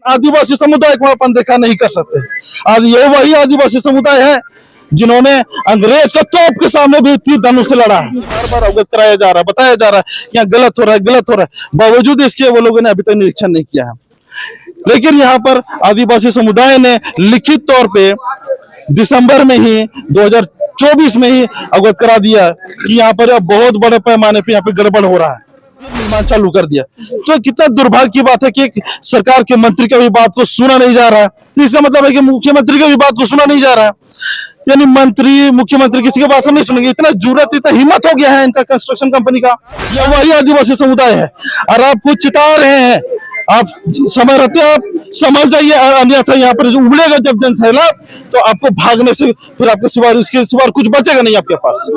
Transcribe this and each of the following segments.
आदिवासी समुदाय को अपन देखा नहीं कर सकते। आज ये वही आदिवासी समुदाय है जिन्होंने अंग्रेज का तोप के सामने भी तीर धनुष से लड़ा है। बार बार अवगत कराया जा रहा है, बताया जा रहा है कि यहाँ गलत हो रहा है, गलत हो रहा है, बावजूद इसके वो लोगों ने अभी तक निरीक्षण नहीं किया है। लेकिन यहाँ पर आदिवासी समुदाय ने लिखित तौर पे दिसंबर में ही 2024 में ही अवगत करा दिया कि यहाँ पर बहुत बड़े पैमाने पे यहाँ पे गड़बड़ हो रहा है, निर्माण चालू कर दिया। तो कितना दुर्भाग्य की बात है कि सरकार के मंत्री का भी बात को सुना नहीं जा रहा है। तो इसका मतलब है कि मुख्यमंत्री का भी बात को सुना नहीं जा रहा है, यानी मंत्री मुख्यमंत्री किसी की बात नहीं सुनेंगे। इतना जुर्रत, इतना हिम्मत हो गया है इनका कंस्ट्रक्शन कंपनी का। यह वही आदिवासी समुदाय है और आप कुछ चिता रहे हैं। आप समय रहते आप समझ जाइए, अन्यथा यहाँ पर उमड़ेगा जब जन सैलाब तो आपको भागने से फिर आपके सिवा इसके सिवा कुछ बचेगा नहीं आपके पास।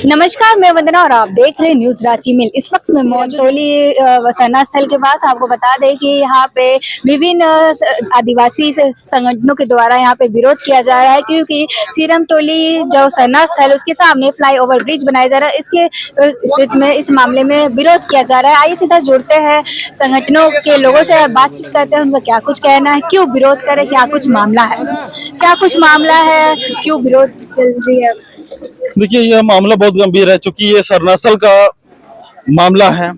नमस्कार, मैं वंदना और आप देख रहे हैं न्यूज रांची मिल। इस वक्त मैं मौजूद टोली सरना स्थल के पास। आपको बता दें कि यहाँ पे विभिन्न आदिवासी संगठनों के द्वारा यहाँ पे विरोध किया जा रहा है, क्योंकि सीरम टोली जो सरना स्थल उसके सामने फ्लाईओवर ब्रिज बनाया जा रहा है। इसके स्थिति में इस मामले में विरोध किया जा रहा है। आइए सीधा जुड़ते हैं संगठनों के लोगों से और बातचीत करते हैं, उनका क्या कुछ कहना है, क्यों विरोध करे, क्या कुछ मामला है, क्यों विरोध चल रही है। देखिए, यह मामला बहुत गंभीर है, क्योंकि ये सरना स्थल का मामला है।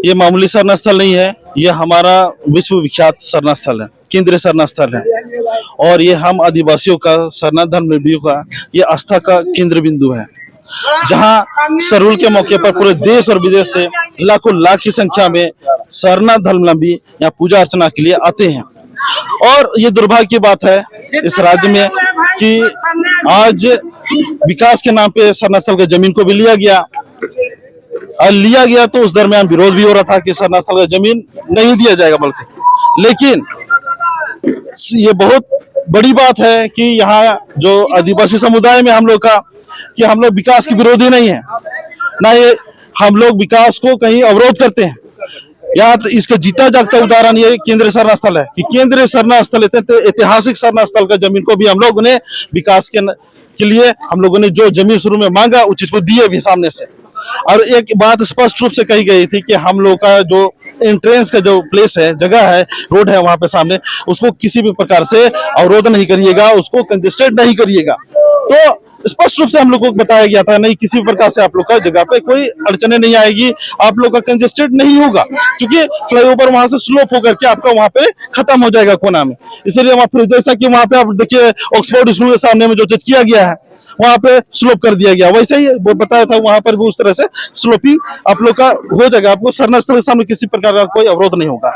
ये मामूली सरना स्थल नहीं है, ये हमारा विश्व विख्यात सरना स्थल है, केंद्रीय सरना स्थल है। और ये हम आदिवासियों का, सरना धर्मावलंबियों का ये आस्था का केंद्र बिंदु है, जहां सरहुल के मौके पर पूरे देश और विदेश से लाखों लाख की संख्या में सरना धर्मावलंबी यहाँ पूजा अर्चना के लिए आते हैं। और ये दुर्भाग्य की बात है इस राज्य में कि आज विकास के नाम पे सरना स्थल की जमीन को भी लिया गया तो उस दरमियान विरोध भी हो रहा था कि सरना स्थल का जमीन नहीं दिया जाएगा बल्कि। लेकिन ये बहुत बड़ी बात है कि यहाँ जो आदिवासी समुदाय में हम लोग का, कि हम लोग विकास के विरोधी नहीं है, ना ये हम लोग विकास को कहीं अवरोध करते हैं। यहाँ तो इसका जीता जागता उदाहरण ये केंद्रीय सरना स्थल है कि केंद्रीय सरना स्थल, ऐतिहासिक सरना स्थल का जमीन को भी हम लोगों ने विकास के लिए हम लोगों ने जो जमीन शुरू में मांगा उस चीज को दिए भी सामने से। और एक बात स्पष्ट रूप से कही गई थी कि हम लोग का जो एंट्रेंस का जो प्लेस है, जगह है, रोड है वहां पे सामने, उसको किसी भी प्रकार से अवरोध नहीं करिएगा, उसको कंजेस्टेड नहीं करिएगा। तो स्पष्ट रूप से हम लोग को बताया गया था, नहीं किसी प्रकार से आप लोग का जगह पे कोई अड़चने नहीं आएगी, आप लोग का कंजेस्टेड नहीं होगा, क्योंकि फ्लाईओवर वहां से स्लोप होकर के आपका वहां पे खत्म हो जाएगा कोना में। इसलिए वहां फिर जैसा कि वहां पे आप देखिए ऑक्सफोर्ड स्कूल के सामने में जो चीज किया गया है वहां पे स्लोप कर दिया गया, वैसे ही वो बताया था वहां पर भी उस तरह से स्लोपिंग आप लोग का हो जाएगा। आपको सरना स्थल के सामने किसी प्रकार का कोई अवरोध नहीं होगा।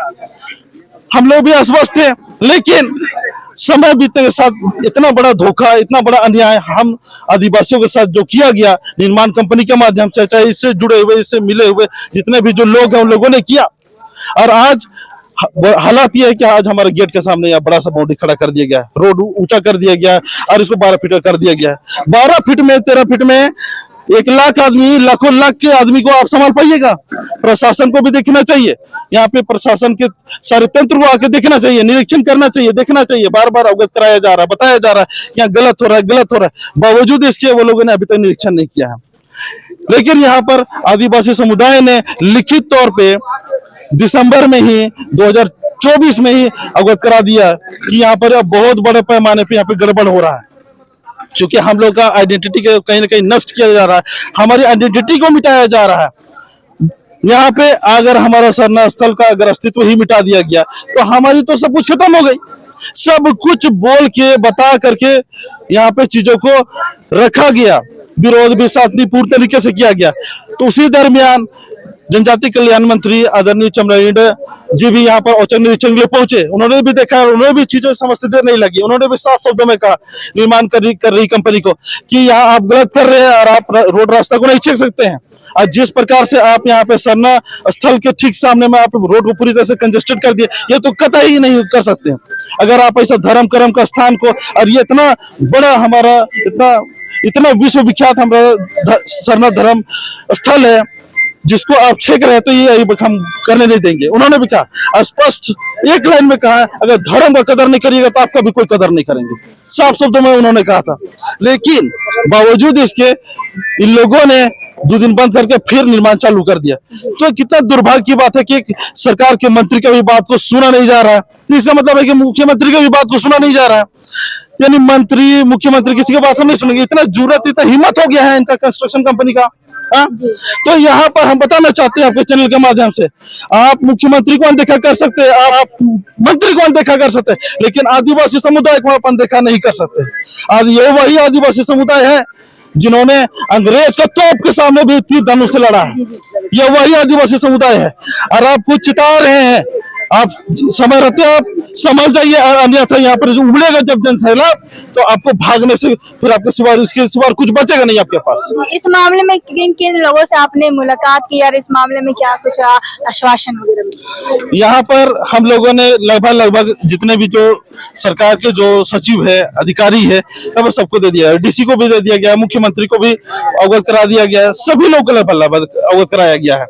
हम लोग भी आश्वस्त थे, लेकिन समय बीतने के साथ इतना बड़ा धोखा, इतना बड़ा अन्याय हम आदिवासियों के साथ जो किया गया निर्माण कंपनी के माध्यम से, चाहे इससे जुड़े हुए, इससे मिले हुए जितने भी जो लोग हैं उन लोगों ने किया। और आज हालात ये है कि आज हमारे गेट के सामने यहाँ बड़ा सा बाउंड्री खड़ा कर दिया गया है, रोड ऊंचा कर दिया गया है और इसको 12 फीट कर दिया गया है। 12 फीट में 13 फीट में 1 लाख आदमी, लाखों लाख के आदमी को आप संभाल पाइएगा। प्रशासन को भी देखना चाहिए, यहाँ पे प्रशासन के सारे तंत्र को आके देखना चाहिए, निरीक्षण करना चाहिए, देखना चाहिए। बार बार अवगत कराया जा रहा है, बताया जा रहा है कि यहाँ गलत हो रहा है, गलत हो रहा है, बावजूद इसके वो लोगों ने अभी तक निरीक्षण नहीं किया है। लेकिन यहाँ पर आदिवासी समुदाय ने लिखित तौर पे दिसंबर में ही 2024 में ही अवगत करा दिया कि यहाँ पर बहुत बड़े पैमाने पे यहाँ पे गड़बड़ हो रहा है, क्योंकि हम लोग का आइडेंटिटी को कहीं ना कहीं नष्ट किया जा रहा है, हमारी आइडेंटिटी को मिटाया जा रहा है। यहाँ पे अगर हमारा सरना स्थल का अगर अस्तित्व ही मिटा दिया गया तो हमारी तो सब कुछ खत्म हो गई। सब कुछ बोल के बता करके यहाँ पे चीजों को रखा गया, विरोध भी शांतिपूर्ण तरीके से किया गया। तो उसी दरमियान जनजाति कल्याण मंत्री आदरणीय चमराइंड जी भी यहाँ पर औचक निरीक्षण के लिए पहुंचे। उन्होंने भी देखा, उन्होंने भी चीजें समझते देर नहीं लगी। उन्होंने भी साफ शब्दों में कहा निर्माण कर रही कंपनी को कि यहाँ आप गलत कर रहे हैं और आप रोड रास्ता को नहीं छेड़ सकते हैं। और जिस प्रकार से आप यहाँ पे सरना स्थल के ठीक सामने में आप रोड को पूरी तरह से कंजेस्टेड कर दिए, ये तो कतई ही नहीं कर सकते। अगर आप ऐसा धर्म कर्म का स्थान को, और ये इतना बड़ा हमारा इतना विश्व विख्यात हमारा सरना धर्म स्थल है जिसको आप छेक रहे हैं, तो ये हम करने नहीं देंगे। उन्होंने भी कहा, स्पष्ट एक लाइन में कहा, अगर धर्म का कदर नहीं करिएगा तो आपका भी कोई कदर नहीं करेंगे, साफ शब्दों में उन्होंने कहा था। लेकिन बावजूद इसके इन लोगों ने 2 दिन बंद करके फिर निर्माण चालू कर दिया। तो कितना दुर्भाग्य की बात है कि सरकार के मंत्री का भी बात को सुना नहीं जा रहा है। तो इसका मतलब है कि मुख्यमंत्री का भी बात को सुना नहीं जा रहा है, यानी मंत्री मुख्यमंत्री किसी की बात हम नहीं सुनेंगे। इतना जुर्रत, इतना हिम्मत हो गया है इनका कंस्ट्रक्शन कंपनी का। हाँ? तो यहाँ पर हम बताना चाहते हैं आपके चैनल के माध्यम से, आप मुख्यमंत्री को अनदेखा कर सकते हैं, आप मंत्री को अनदेखा कर सकते हैं, लेकिन आदिवासी समुदाय को आप अनदेखा नहीं कर सकते। आज ये वही आदिवासी समुदाय है जिन्होंने अंग्रेज का तोप के सामने भी तीर धनुष से लड़ा है। ये वही आदिवासी समुदाय है और आप कुछ चिता रहे हैं। आप समय रहते आप समझ जाइए, अन्यथा यहाँ पर जो उमड़ेगा जब जन सैलाब, तो आपको भागने से फिर आपके सिवा इसके सिवा कुछ बचेगा नहीं आपके पास। इस मामले में किन किन लोगों से आपने मुलाकात की और इस मामले में क्या कुछ आश्वासन वगैरह मिला? यहाँ पर हम लोगों ने लगभग जितने भी जो सरकार के जो सचिव है, अधिकारी है, लगभग सबको दे दिया है। डीसी को भी दे दिया गया है, मुख्यमंत्री को भी अवगत करा दिया गया है, सभी लोगों को लगभग अवगत कराया गया है।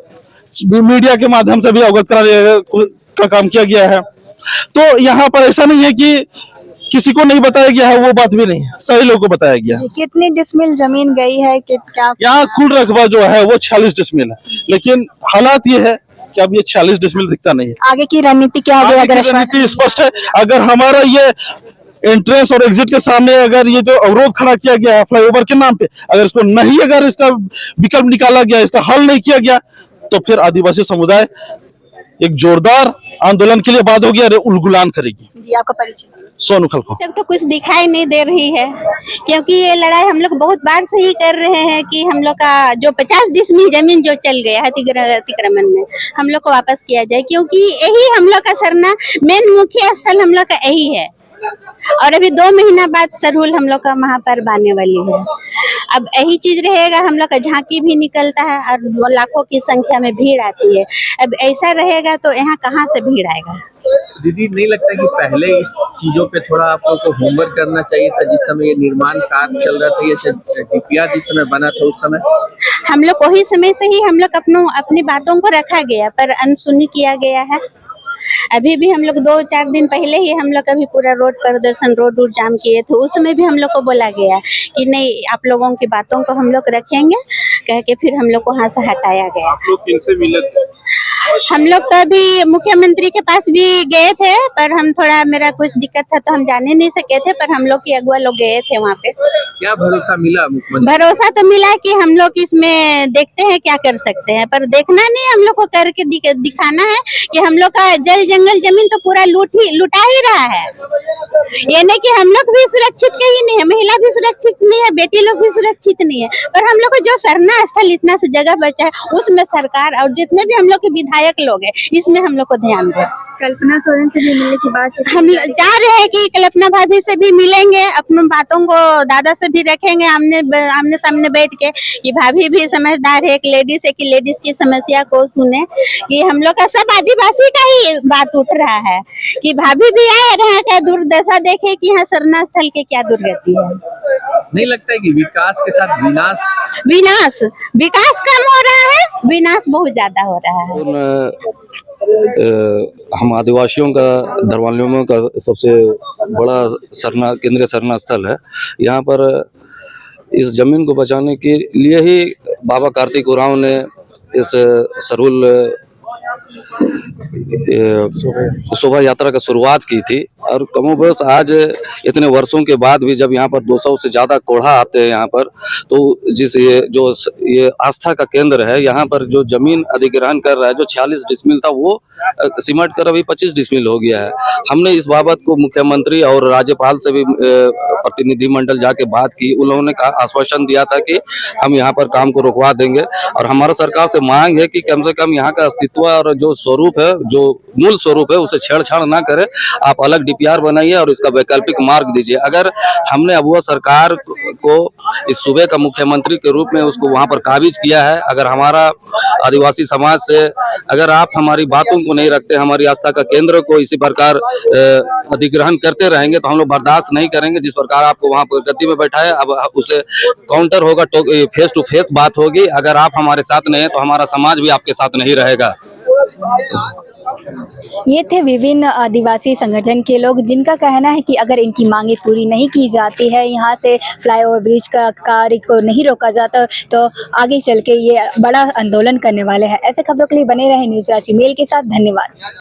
मीडिया के माध्यम से भी अवगत करा का काम किया गया है। तो यहाँ पर ऐसा नहीं है कि किसी को नहीं बताया गया है, वो बात भी नहीं है, सही लोगों को बताया गया है। कितनी डिसमिल जमीन गई है कि क्या? यहाँ कुल रकबा जो है वो 46 डिसमिल है, लेकिन हालात ये है कि अब ये 46 डिसमिल दिखता नहीं है। आगे की रणनीति क्या होगी? आगे की रणनीति स्पष्ट है। अगर हमारा ये एंट्रेंस और एग्जिट के सामने अगर ये जो अवरोध खड़ा किया गया है फ्लाईओवर के नाम पे, अगर इसको नहीं, अगर इसका विकल्प निकाला गया, इसका हल नहीं किया गया, तो फिर आदिवासी समुदाय एक जोरदार आंदोलन के लिए बात होगी और उलगुलान करेगी। जी, आपका परिचय? सोनू खलको। तक तो कुछ दिखाई नहीं दे रही है, क्योंकि ये लड़ाई हम लोग बहुत बार से ही कर रहे हैं कि हम लोग का जो 50 डिसमिल जमीन जो चल गया है अतिक्रमण में, हम लोग को वापस किया जाए, क्योंकि यही हम लोग का सरना मेन मुख्य स्थल हम लोग का यही है। और अभी 2 महीना बाद सरहुल हम लोग का महापर्व आने वाली है। अब यही चीज रहेगा, हम लोग का झांकी भी निकलता है और लाखों की संख्या में भीड़ आती है। अब ऐसा रहेगा तो यहाँ कहाँ से भीड़ आएगा? दीदी, नहीं लगता कि पहले इस चीजों पे थोड़ा आप लोग को होमवर्क करना चाहिए था? जिस समय ये निर्माण कार्य चल रहा था, ये डीपीआर जिस समय बना था, उस समय हम लोग वही समय से ही हम लोग अपनी बातों को रखा गया, पर अनसुनी किया गया है। अभी भी हम लोग 2-4 दिन पहले ही हम लोग अभी पूरा रोड प्रदर्शन, रोड जाम किए थे। उस समय भी हम लोग को बोला गया कि नहीं, आप लोगों की बातों को हम लोग रखेंगे, कह के फिर हम लोग को वहाँ से हटाया गया। आप लोग किनसे मिले थे? हम लोग तो अभी मुख्यमंत्री के पास भी गए थे, पर हम थोड़ा, मेरा कुछ दिक्कत था तो हम जाने नहीं सके थे, पर हम लोग की अगुआ लोग गए थे वहाँ पे। क्या भरोसा मिला मुख्यमंत्री? भरोसा तो मिला कि हम लोग इसमें देखते हैं क्या कर सकते हैं, पर देखना नहीं, हम लोग को करके दिखाना है कि हम लोग का जल जंगल जमीन तो पूरा लुटा ही रहा है। ये नहीं कि हम लोग भी सुरक्षित कहीं नहीं है, महिला भी सुरक्षित नहीं है, बेटी लोग भी सुरक्षित नहीं है, पर हम लोग को जो सरना स्थल इतना से जगह बचा है, उसमें सरकार और जितने भी हम लोग के विधायक लोग हैं, इसमें हम लोग को ध्यान दें। कल्पना सोरेन से भी मिलने की बात हम चाह रहे हैं कि कल्पना भाभी से भी मिलेंगे, अपनी बातों को दादा से भी रखेंगे आमने सामने बैठ के, कि भाभी भी समझदार है, एक लेडीज है, कि लेडीज की समस्या को सुने, कि हम लोग का सब आदिवासी का ही बात उठ रहा है, कि भाभी भी आए यहाँ का दुर्दशा देखे कि यहाँ सरना स्थल के क्या दुर्गति है। नहीं लगता है कि विकास के साथ विकास कम हो रहा है, विनाश बहुत ज्यादा हो रहा है। हम आदिवासियों का धर्मावलंबियों का सबसे बड़ा केंद्रीय सरना स्थल है। यहाँ पर इस जमीन को बचाने के लिए ही बाबा कार्तिक उरांव ने इस सरहुल शोभा यात्रा का शुरुआत की थी। और कमोबेश आज इतने वर्षों के बाद भी जब यहाँ पर 200 से ज़्यादा कोढ़ा आते हैं यहाँ पर, तो ये आस्था का केंद्र है, यहाँ पर जो जमीन अधिग्रहण कर रहा है, जो 46 डिसमिल था वो सिमट कर अभी 25 डिसमिल हो गया है। हमने इस बाबत को मुख्यमंत्री और राज्यपाल से भी प्रतिनिधिमंडल जाके बात की। उन्होंने आश्वासन दिया था कि हम यहाँ पर काम को रुकवा देंगे, और हमारा सरकार से मांग है कि कम से कम यहाँ का अस्तित्व और जो स्वरूप है, जो मूल स्वरूप है, उसे छेड़छाड़ ना करें। आप अलग डीपीआर बनाइए और इसका वैकल्पिक मार्ग दीजिए। अगर हमने अब वह सरकार को इस सूबे का मुख्यमंत्री के रूप में उसको वहाँ पर काबिज किया है, अगर हमारा आदिवासी समाज से अगर आप हमारी बातों को नहीं रखते, हमारी आस्था का केंद्र को इसी प्रकार अधिग्रहण करते रहेंगे, तो हम लोग बर्दाश्त नहीं करेंगे। जिस प्रकार आपको वहाँ पर गद्दी में बैठाया, अब उसे काउंटर होगा, फेस टू फेस बात होगी। अगर आप हमारे साथ नहीं है तो हमारा समाज भी आपके साथ नहीं रहेगा। ये थे विभिन्न आदिवासी संगठन के लोग, जिनका कहना है कि अगर इनकी मांगे पूरी नहीं की जाती है, यहाँ से फ्लाईओवर ब्रिज का कार्य को नहीं रोका जाता, तो आगे चल के ये बड़ा आंदोलन करने वाले हैं। ऐसे खबरों के लिए बने रहे न्यूज़ रांची मेल के साथ। धन्यवाद।